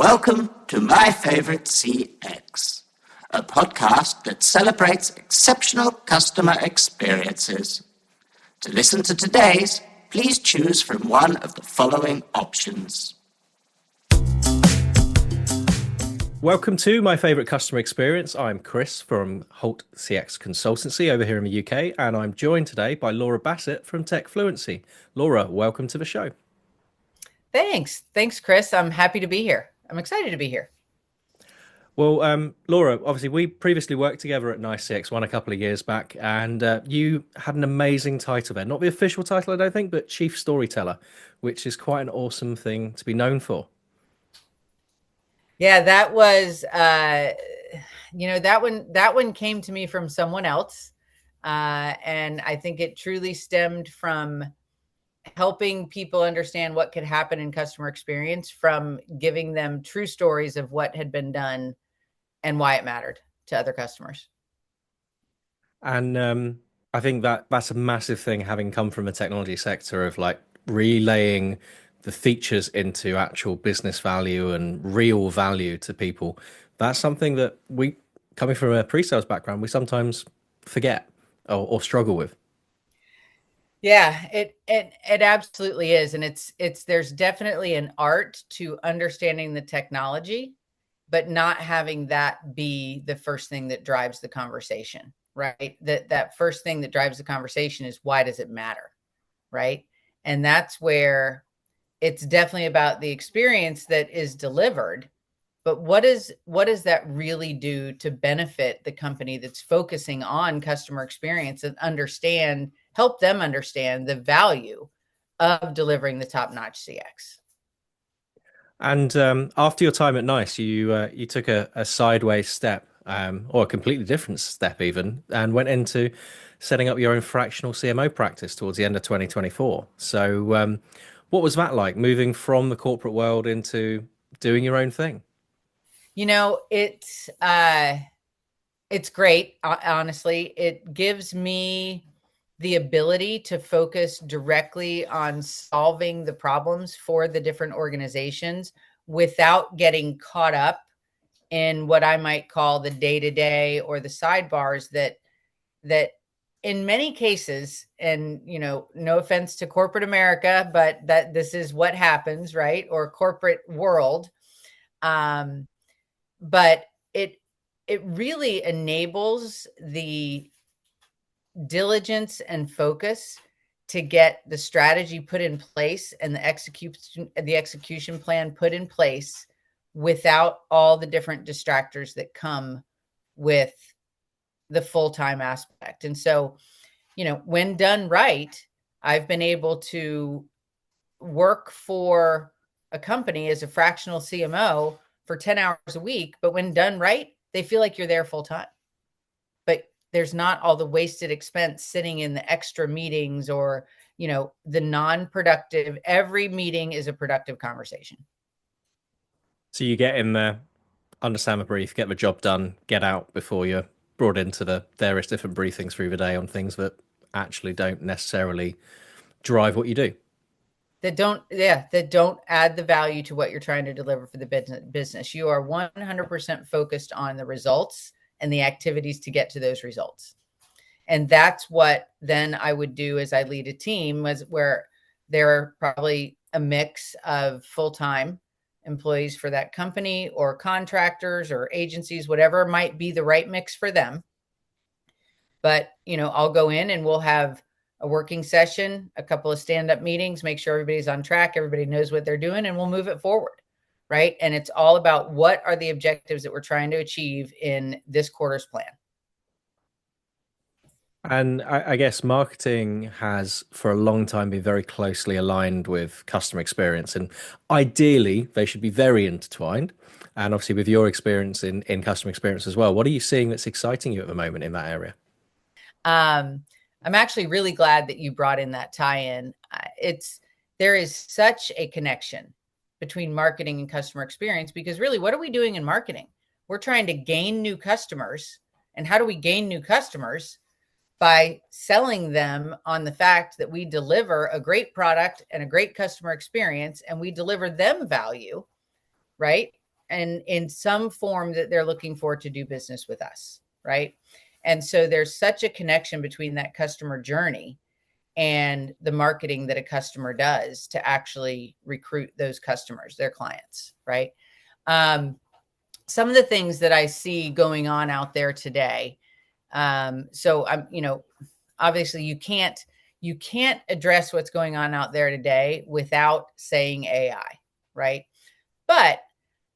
Welcome to My Favorite CX, a podcast that celebrates exceptional customer experiences. To listen to today's, please choose from one of the following options. Welcome to My Favorite Customer Experience. I'm Chris from Holt CX Consultancy over here in the UK, and I'm joined today by Laura Bassett from Techfluency. Laura, welcome to the show. Thanks, Chris. I'm happy to be here. I'm excited to be here. Well, Laura, obviously we previously worked together at Nice CX1 a couple of years back, and you had an amazing title there. Not the official title, I don't think, but Chief Storyteller, which is quite an awesome thing to be known for. Yeah, that was, that one came to me from someone else. And I think it truly stemmed from helping people understand what could happen in customer experience from giving them true stories of what had been done and why it mattered to other customers. And I think that's a massive thing, having come from the technology sector, of like relaying the features into actual business value and real value to people. That's something that we, coming from a pre-sales background, we sometimes forget or struggle with. Yeah, it absolutely is. And there's definitely an art to understanding the technology, but not having that be the first thing that drives the conversation, right? That first thing that drives the conversation is, why does it matter? Right. And that's where it's definitely about the experience that is delivered. But what does that really do to benefit the company that's focusing on customer experience and help them understand the value of delivering the top-notch CX? And after your time at Nice, you took a sideways step, or a completely different step even, and went into setting up your own fractional CMO practice towards the end of 2024. So what was that like, moving from the corporate world into doing your own thing? You know, it's great. Honestly, it gives me the ability to focus directly on solving the problems for the different organizations without getting caught up in what I might call the day-to-day or the sidebars that in many cases, and no offense to corporate America, but that this is what happens, right? Or corporate world. But it really enables the diligence and focus to get the strategy put in place and the execution plan put in place without all the different distractors that come with the full-time aspect. And so, when done right, I've been able to work for a company as a fractional CMO for 10 hours a week, but when done right, they feel like you're there full time. But there's not all the wasted expense sitting in the extra meetings or, the non-productive. Every meeting is a productive conversation. So you get in there, understand the brief, get the job done, get out before you're brought into the various different briefings through the day on things that actually don't necessarily drive what you do. That don't add the value to what you're trying to deliver for the business. You are 100% focused on the results and the activities to get to those results. And that's what then I would do as I lead a team, where there are probably a mix of full-time employees for that company or contractors or agencies, whatever might be the right mix for them. But, I'll go in and we'll have a working session, a couple of stand-up meetings, make sure everybody's on track, everybody knows what they're doing, and we'll move it forward, right? And it's all about, what are the objectives that we're trying to achieve in this quarter's plan. And I guess marketing has for a long time been very closely aligned with customer experience, and ideally they should be very intertwined. And obviously with your experience in customer experience as well, what are you seeing that's exciting you at the moment in that area? I'm actually really glad that you brought in that tie-in. There is such a connection between marketing and customer experience, because really, what are we doing in marketing? We're trying to gain new customers. And how do we gain new customers? By selling them on the fact that we deliver a great product and a great customer experience, and we deliver them value, right? and in some form that they're looking for to do business with us, right? And so there's such a connection between that customer journey and the marketing that a customer does to actually recruit those customers, their clients, right? Some of the things that I see going on out there today. So I'm, obviously you can't address what's going on out there today without saying AI, right? But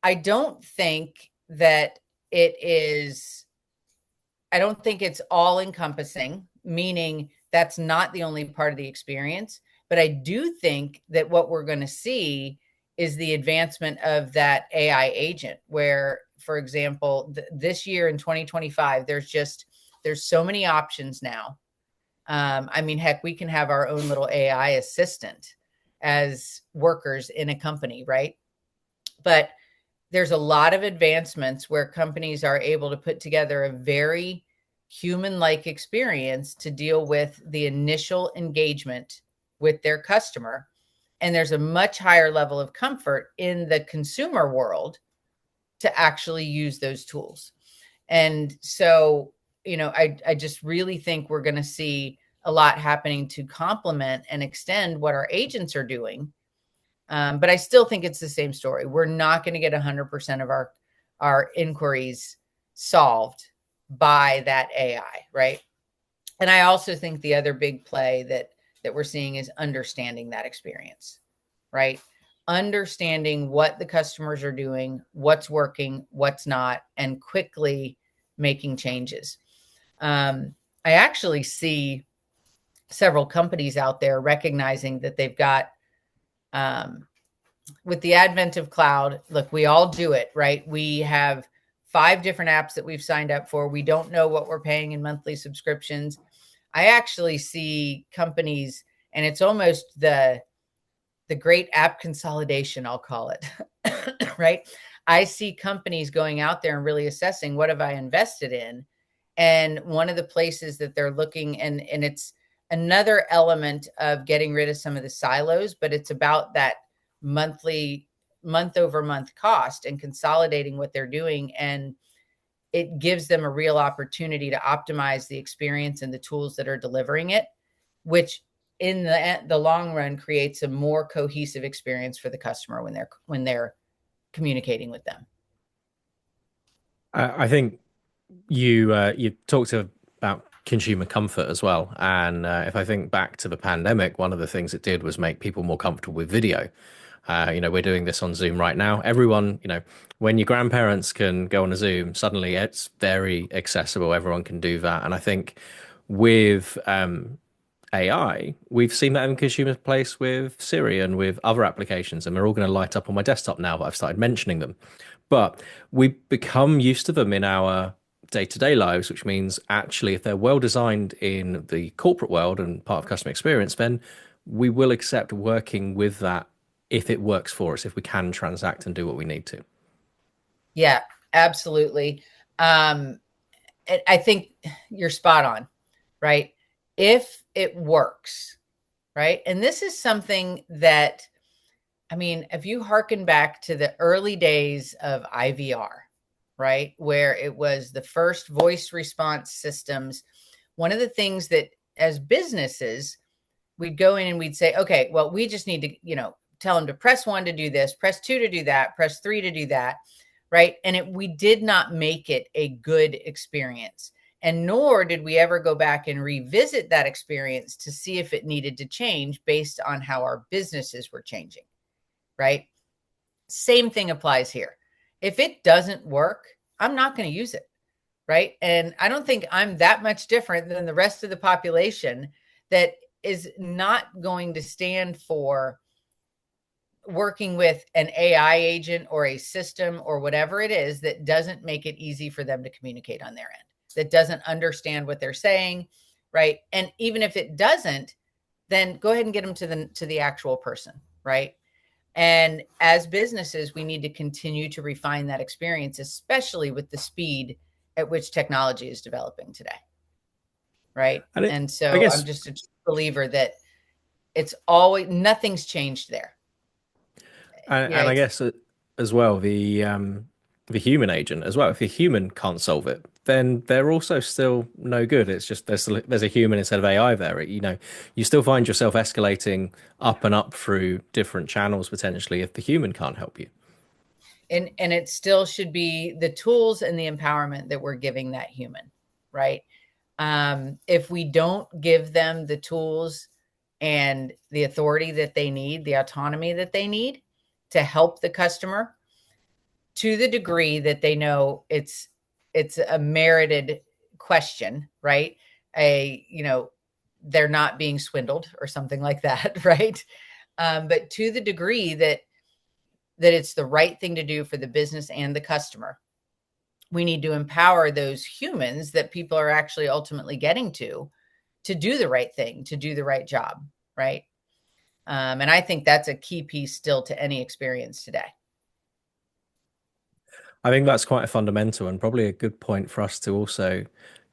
I don't think that I don't think it's all encompassing, meaning that's not the only part of the experience. But I do think that what we're going to see is the advancement of that AI agent, where, for example, this year in 2025, there's so many options now. I mean, heck, we can have our own little AI assistant as workers in a company, right? But there's a lot of advancements where companies are able to put together a very human-like experience to deal with the initial engagement with their customer. And there's a much higher level of comfort in the consumer world to actually use those tools. And so, I just really think we're going to see a lot happening to complement and extend what our agents are doing. But I still think it's the same story. We're not going to get 100% of our inquiries solved by that AI, right? And I also think the other big play that we're seeing is understanding that experience, right? Understanding what the customers are doing, what's working, what's not, and quickly making changes. I actually see several companies out there recognizing that they've got, with the advent of cloud, look, we all do it, right? We have 5 different apps that we've signed up for. We don't know what we're paying in monthly subscriptions. I actually see companies, and it's almost the great app consolidation, I'll call it, right? I see companies going out there and really assessing, what have I invested in? And one of the places that they're looking, and it's another element of getting rid of some of the silos, but it's about that month over month cost and consolidating what they're doing. And it gives them a real opportunity to optimize the experience and the tools that are delivering it, which in the long run creates a more cohesive experience for the customer when they're communicating with them. I think you talked about consumer comfort as well, and if I think back to the pandemic, one of the things it did was make people more comfortable with video. We're doing this on Zoom right now. Everyone, when your grandparents can go on a Zoom, suddenly it's very accessible. Everyone can do that, and I think with AI, we've seen that in consumer place with Siri and with other applications, and they're all going to light up on my desktop now that I've started mentioning them. But we've become used to them in our day-to-day lives, which means actually if they're well designed in the corporate world and part of customer experience, then we will accept working with that if it works for us, if we can transact and do what we need to. Yeah, absolutely. I think you're spot on, right? If it works, right? And this is something that, if you hearken back to the early days of IVR, right, where it was the first voice response systems, one of the things that as businesses, we'd go in and we'd say, okay, well, we just need to, tell them to press 1 to do this, press 2 to do that, press 3 to do that, right? And we did not make it a good experience. And nor did we ever go back and revisit that experience to see if it needed to change based on how our businesses were changing, right? Same thing applies here. If it doesn't work, I'm not going to use it, right? And I don't think I'm that much different than the rest of the population that is not going to stand for working with an AI agent or a system or whatever it is that doesn't make it easy for them to communicate on their end, that doesn't understand what they're saying, right? And even if it doesn't, then go ahead and get them to the actual person, right? And as businesses, we need to continue to refine that experience, especially with the speed at which technology is developing today, right? And so I guess, I'm just a believer that it's always, nothing's changed there. and I guess as well, the human agent as well. If the human can't solve it, then they're also still no good. It's just there's a human instead of AI there. You still find yourself escalating up and up through different channels potentially if the human can't help you. And it still should be the tools and the empowerment that we're giving that human, right? If we don't give them the tools and the authority that they need, the autonomy that they need to help the customer to the degree that they know it's a merited question, right? They're not being swindled or something like that, right? But to the degree that it's the right thing to do for the business and the customer, we need to empower those humans that people are actually ultimately getting to do the right thing, to do the right job, right? And I think that's a key piece still to any experience today. I think that's quite a fundamental and probably a good point for us to also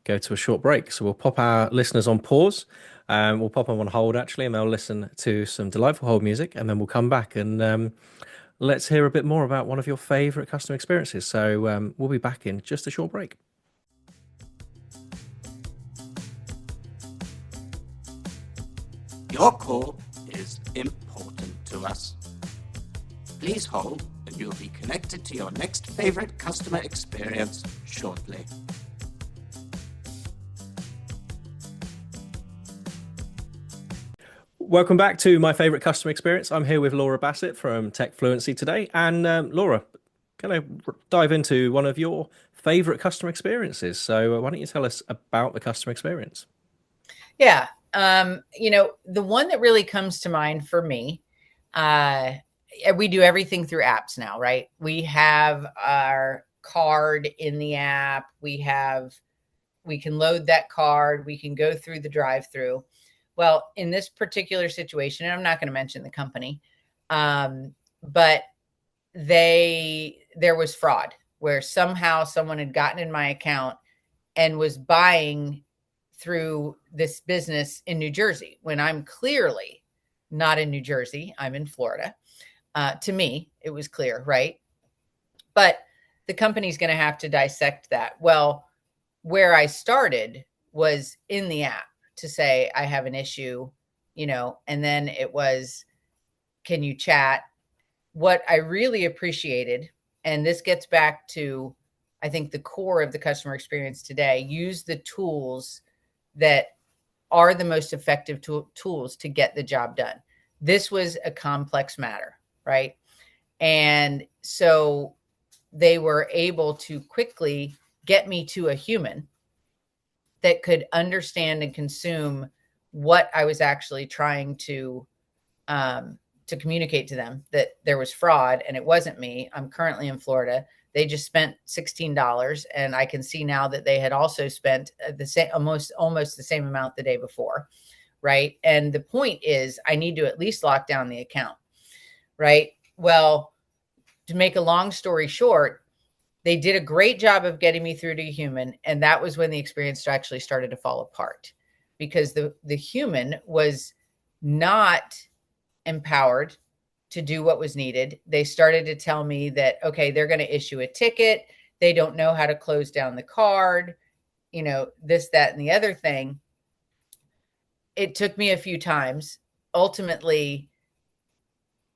go to a short break. So we'll pop our listeners on pause. We'll pop them on hold actually, and they'll listen to some delightful hold music, and then we'll come back and let's hear a bit more about one of your favorite customer experiences. So we'll be back in just a short break. Your call is important to us. Please hold and you'll be connected to your next favorite customer experience shortly. Welcome back to my favorite customer experience. I'm here with Laura Bassett from Techfluency today. And Laura, can I dive into one of your favorite customer experiences? So why don't you tell us about the customer experience? Yeah. The one that really comes to mind for me, we do everything through apps now, right? We have our card in the app. We can load that card. We can go through the drive-through. Well, in this particular situation, and I'm not going to mention the company, but there was fraud where somehow someone had gotten in my account and was buying through this business in New Jersey when I'm clearly not in New Jersey. I'm in Florida. To me, it was clear, right? But the company's going to have to dissect that. Well, where I started was in the app to say, I have an issue, and then it was, can you chat? What I really appreciated, and this gets back to, I think, the core of the customer experience today, use the tools that are the most effective tools to get the job done. This was a complex matter, right? And so they were able to quickly get me to a human that could understand and consume what I was actually trying to communicate to them, that there was fraud and it wasn't me. I'm currently in Florida. They just spent $16, and I can see now that they had also spent the same, almost the same amount the day before, right? And the point is, I need to at least lock down the account, right? Well, to make a long story short, they did a great job of getting me through to a human, and that was when the experience actually started to fall apart, because the human was not empowered to do what was needed. They started to tell me that, okay, they're going to issue a ticket. They don't know how to close down the card, this, that, and the other thing. It took me a few times. Ultimately,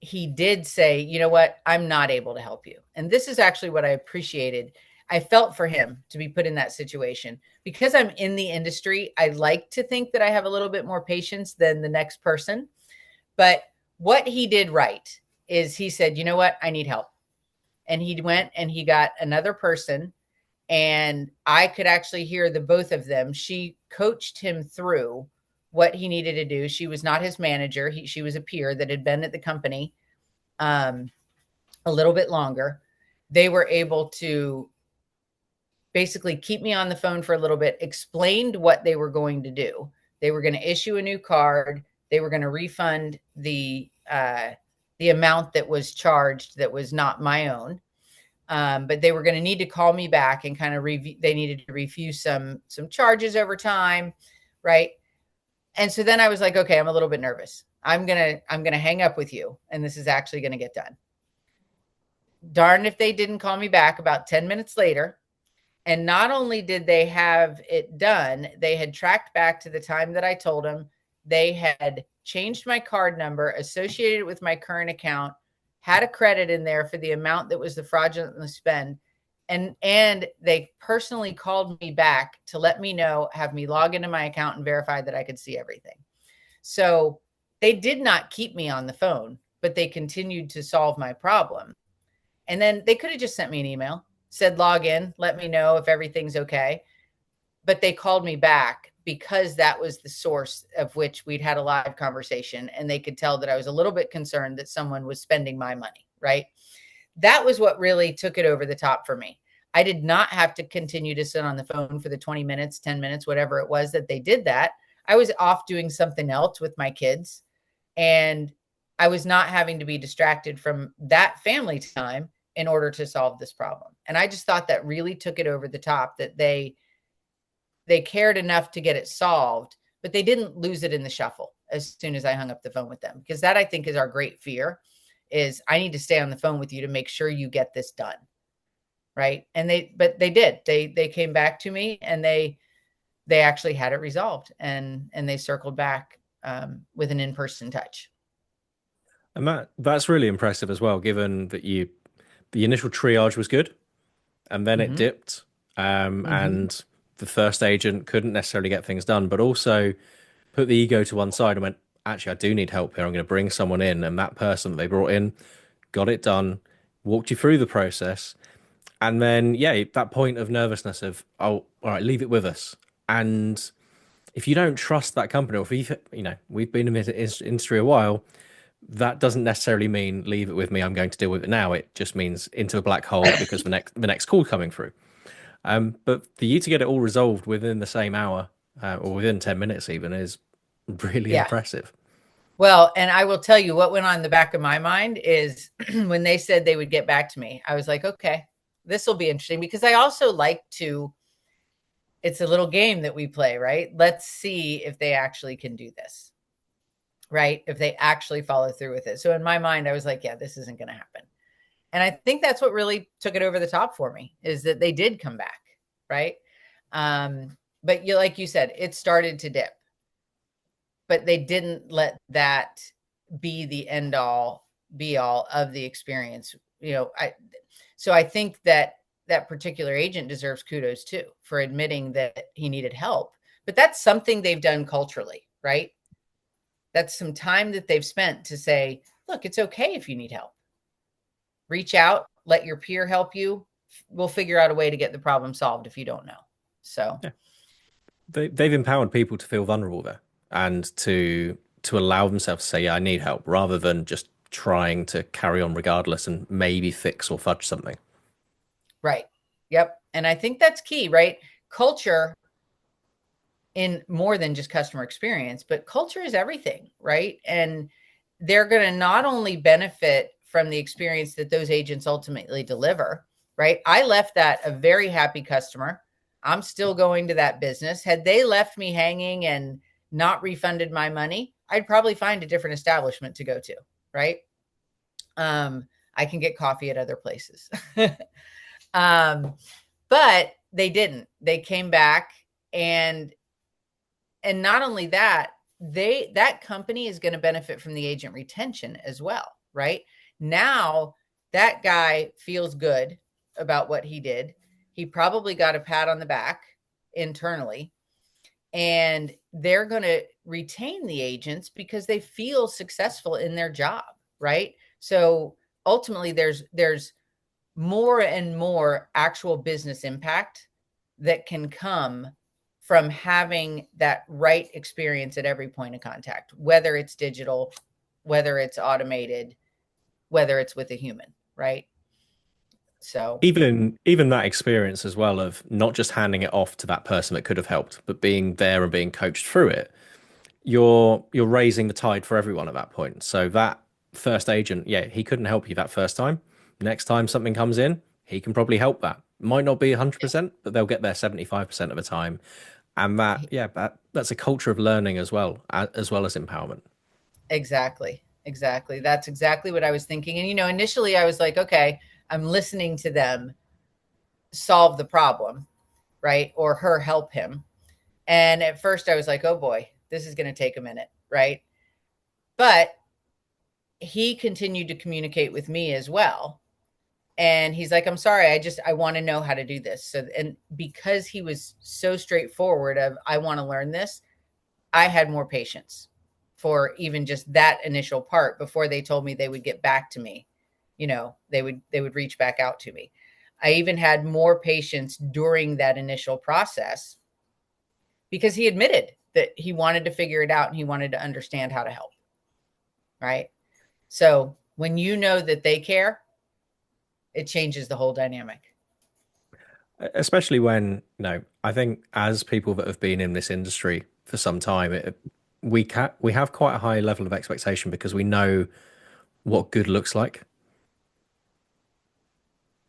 he did say, you know what, I'm not able to help you. And this is actually what I appreciated. I felt for him to be put in that situation. Because I'm in the industry, I like to think that I have a little bit more patience than the next person. But what he did right is he said, you know what, I need help. And he went and he got another person, and I could actually hear the both of them. She coached him through what he needed to do. She was not his manager. She was a peer that had been at the company a little bit longer. They were able to basically keep me on the phone for a little bit, explained what they were going to do. They were going to issue a new card. They were going to refund the amount that was charged that was not my own. But they were going to need to call me back and kind of review. They needed to review some charges over time, right? And so then I was like, okay, I'm a little bit nervous. I'm gonna hang up with you, and this is actually going to get done. darn if they didn't call me back about 10 minutes later. And not only did they have it done, they had tracked back to the time that I told them. They had changed my card number, associated it with my current account, had a credit in there for the amount that was the fraudulent spend. And they personally called me back to let me know, have me log into my account and verify that I could see everything. So they did not keep me on the phone, but they continued to solve my problem. And then they could have just sent me an email, said log in, let me know if everything's okay. But they called me back because that was the source of which we'd had a live conversation, and they could tell that I was a little bit concerned that someone was spending my money, right? That was what really took it over the top for me. I did not have to continue to sit on the phone for the 20 minutes, 10 minutes, whatever it was that they did that. I was off doing something else with my kids, and I was not having to be distracted from that family time in order to solve this problem. And I just thought that really took it over the top, that they cared enough to get it solved, but they didn't lose it in the shuffle as soon as I hung up the phone with them. Because that, I think, is our great fear, is I need to stay on the phone with you to make sure you get this done. Right. And they did. They came back to me, and they actually had it resolved, and they circled back with an in-person touch. And that's really impressive as well, given that the initial triage was good, and then it dipped, and the first agent couldn't necessarily get things done, but also put the ego to one side and went, actually, I do need help here. I'm going to bring someone in, and that person that they brought in got it done, walked you through the process, and then that point of nervousness of, oh, all right, leave it with us. And if you don't trust that company, or if we've been in the industry a while, that doesn't necessarily mean leave it with me, I'm going to deal with it now. It just means into a black hole because the next call coming through. But for you to get it all resolved within the same hour, or within 10 minutes even, is really impressive. Well, and I will tell you what went on in the back of my mind is when they said they would get back to me, I was like, okay, this will be interesting, because I also like to, it's a little game that we play, right? Let's see if they actually can do this, right? If they actually follow through with it. So in my mind, I was like, yeah, this isn't going to happen. And I think that's what really took it over the top for me, is that they did come back, right? But like you said, it started to dip, but they didn't let that be the end all be all of the experience. So I think that particular agent deserves kudos too, for admitting that he needed help. But that's something they've done culturally, right? That's some time that they've spent to say, look, it's okay if you need help. Reach out, let your peer help you. We'll figure out a way to get the problem solved if you don't know. So they've empowered people to feel vulnerable there, and to allow themselves to say, yeah, I need help, rather than just trying to carry on regardless and maybe fix or fudge something. Right. Yep. And I think that's key, right? Culture, in more than just customer experience, but culture is everything, right? And they're going to not only benefit from the experience that those agents ultimately deliver, right? I left that a very happy customer. I'm still going to that business. Had they left me hanging and not refunded my money, I'd probably find a different establishment to go to, right? I can get coffee at other places. But they didn't. They came back, and not only that, that company is going to benefit from the agent retention as well, right? Now that guy feels good about what he did. He probably got a pat on the back internally, and they're going to retain the agents because they feel successful in their job, right? So ultimately there's more and more actual business impact that can come from having that right experience at every point of contact, whether it's digital, whether it's automated, whether it's with a human, right? So even that experience as well, of not just handing it off to that person that could have helped, but being there and being coached through it, you're raising the tide for everyone at that point. So that first agent, he couldn't help you that first time. Next time something comes in, he can probably help that. Might not be 100%, but they'll get there 75% of the time. And that's a culture of learning as well as empowerment. Exactly. That's exactly what I was thinking. And, initially I was like, okay, I'm listening to them solve the problem, right? Or her help him. And at first I was like, oh boy, this is going to take a minute, right? But he continued to communicate with me as well. And he's like, I'm sorry, I want to know how to do this. So, and because he was so straightforward of, I want to learn this, I had more patience for even just that initial part before they told me they would get back to me. You know, they would reach back out to me. I even had more patience during that initial process because he admitted that he wanted to figure it out and he wanted to understand how to help. Right. So when you know that they care, it changes the whole dynamic. Especially when, I think as people that have been in this industry for some time, we have quite a high level of expectation because we know what good looks like.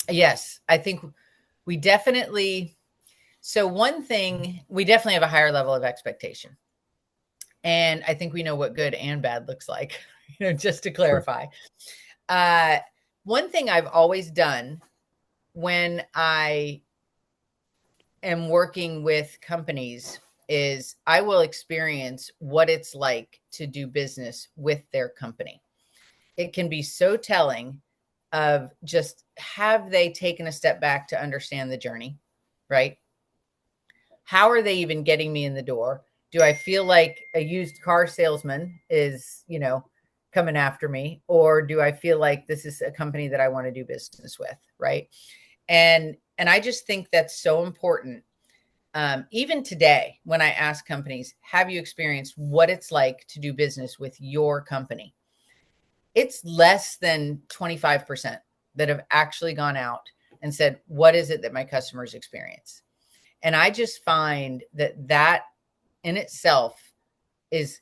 Yes, I think we definitely. So one thing, we definitely have a higher level of expectation. And I think we know what good and bad looks like, just to clarify. One thing I've always done when I am working with companies is I will experience what it's like to do business with their company. It can be so telling of just, have they taken a step back to understand the journey, right? How are they even getting me in the door? Do I feel like a used car salesman is, coming after me? Or do I feel like this is a company that I want to do business with, right? And I just think that's so important. Even today, when I ask companies, have you experienced what it's like to do business with your company? It's less than 25% that have actually gone out and said, what is it that my customers experience? And I just find that in itself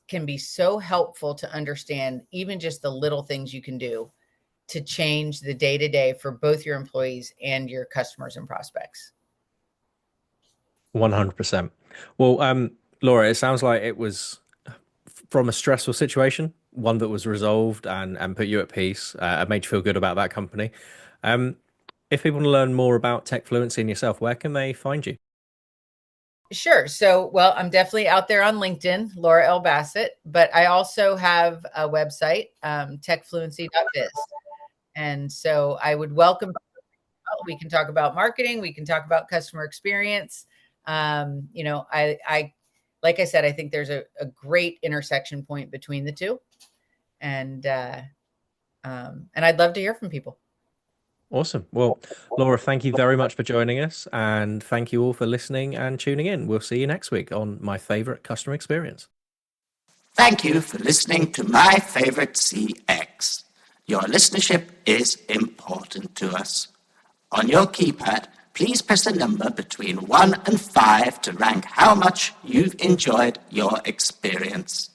can be so helpful to understand even just the little things you can do to change the day-to-day for both your employees and your customers and prospects. 100%. Well, Laura, it sounds like it was from a stressful situation, one that was resolved and put you at peace, and made you feel good about that company. If people want to learn more about Techfluency and yourself, where can they find you? Sure. So, well, I'm definitely out there on LinkedIn, Laura L. Bassett, but I also have a website, techfluency.biz. And so I would welcome, we can talk about marketing. We can talk about customer experience. I like I said, I think there's a great intersection point between the two. And I'd love to hear from people. Awesome. Well, Laura, thank you very much for joining us, and thank you all for listening and tuning in. We'll see you next week on My Favorite Customer Experience. Thank you for listening to My Favorite CX. Your listenership is important to us. On your keypad, please press the number between 1 and 5 to rank how much you've enjoyed your experience.